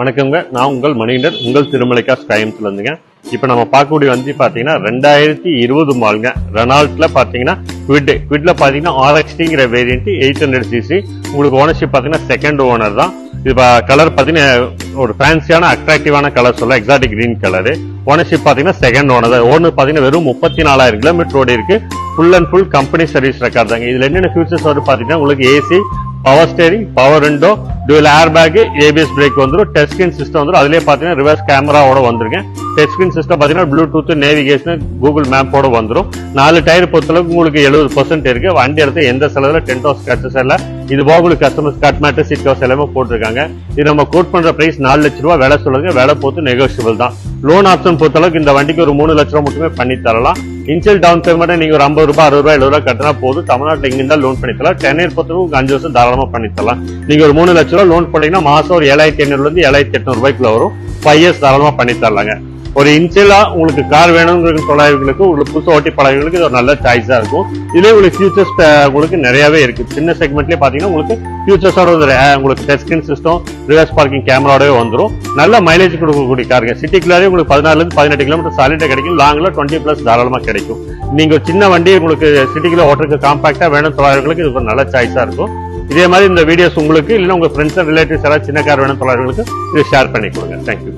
வணக்கங்க, நான் உங்கள் மணிகண்டன், உங்கள் திருமலைக்கா ஸ்கைம்ஸ்ல இருந்துங்க. இப்ப நம்ம பார்க்கக்கூடிய வந்து பாத்தீங்கன்னா 2020 மாடலுங்க. ரெனால்ட்ல பாத்தீங்கன்னா குவிட்ல பாத்தீங்கன்னா RXT வேரியன்ட் 800cc. உங்களுக்கு ஓனர்ஷிப் பாத்தீங்கன்னா செகண்ட் ஓனர் தான். இது கலர் பாத்தீங்கன்னா ஒரு ஃபேன்சியான அட்ராக்டிவான கலர் சொல்ல, எக்ஸாட்டிக் கிரீன் கலரு. ஓனர்ஷிப் பாத்தீங்கன்னா செகண்ட் ஓனர் தான். ஓனர் பாத்தீங்கன்னா வெறும் 34,000 கிலோமீட்டர் ஓடி இருக்கு. Full and full company service record தாங்க. இதுல என்னென்ன ஃபியூச்சர்ஸ் வரும் பாத்தீங்கன்னா உங்களுக்கு AC, power steering, power window, dual airbag, ABS break வந்துரும், டச் ஸ்கிரீன் சிஸ்டம் வந்துரும். அதுலயே பாத்தீங்கன்னா ரிவர்ஸ் கேமராவோட வந்துருங்க. டச் ஸ்கிரீன் சிஸ்டம் பாத்தீங்கன்னா ப்ளூடூத், நேவிகேஷன், கூகுள் மேப்போட வந்துரும். 4 டயர் பொறுத்தளவுக்கு உங்களுக்கு 70% இருக்கு. வண்டி எடுத்து எந்த செலவுல 10,000 கட்சஸ் இல்ல. இது போக உங்களுக்கு customers cut matter, seat covers எல்லாமே போட்டிருக்காங்க. இது நம்ம கோட் பண்ற பிரைஸ் 4 லட்சம் ரூபாய் வேலை சொல்லுங்க. வேலை பொறுத்து நெகோசியபிள் தான். லோன் ஆப்ஷன் பொறுத்தளவுக்கு இந்த வண்டிக்கு ஒரு 3 லட்சம் ரூபாய் மட்டுமே பண்ணி தரலாம். இன்ஷியல் டவுன் பேமெண்ட் நீங்க ஒரு 50 ரூபாய், 60 ரூபாய், 70 ரூபாய் கட்டினா போதும். தமிழ்நாட்டில் எங்க இருந்தாலும் லோன் பண்ணி தரலாம். 10 இயர் பொறுத்தளவுக்கு 5 வருஷம் தாராளமா பண்ணி தரலாம். நீங்க ஒரு 3 லட்சம் ரூபாய் லோன் பண்ணீங்கன்னா மாசம் ஒரு 7,500 இருந்து 7,800 ரூபாய்க்குள்ள வரும். 5 இயர்ஸ் தாராளமா பண்ணி தரலாங்க. ஒரு இன்ஷியலா உங்களுக்கு கார் வேணும்னு தொலைவர்களுக்கு, உங்களுக்கு புதுசு ஓட்டி பழகிறவங்களுக்கு இது ஒரு நல்ல சாய்ஸா இருக்கும். இதுல உங்களுக்கு ஃபியூச்சர்ஸ் உங்களுக்கு நிறையவே இருக்கு. சின்ன செக்மெண்ட்லயே பாத்தீங்கன்னா உங்களுக்கு ஃபியூச்சர்ஸோட உங்களுக்கு touch screen system, reverse parking கேமராவே வந்துரும். நல்ல மைலேஜ் கொடுக்கக்கூடிய காருங்க. சிட்டிக்குள்ளாரே உங்களுக்கு 14 இருந்து 18 கிலோமீட்டர் சாலிடா கிடைக்கும். லாங்ல 20+ தாராளமா கிடைக்கும். நீங்க சின்ன வண்டி உங்களுக்கு சிட்டிக்குள்ள ஓட்டுறதுக்கு காம்பாக்டா வேணும் தொலைவர்களுக்கு இது ஒரு நல்ல சாய்ஸா இருக்கும். இதே மாதிரி இந்த வீடியோஸ் உங்களுக்கு இல்லைன்னா உங்க ஃப்ரெண்ட்ஸ் அண்ட் ரிலேட்டிவ்ஸ் யாராவது சின்ன கார் வேணும் தொலைவர்களுக்கு இது ஷேர் பண்ணி கொடுங்க. தேங்க்யூ.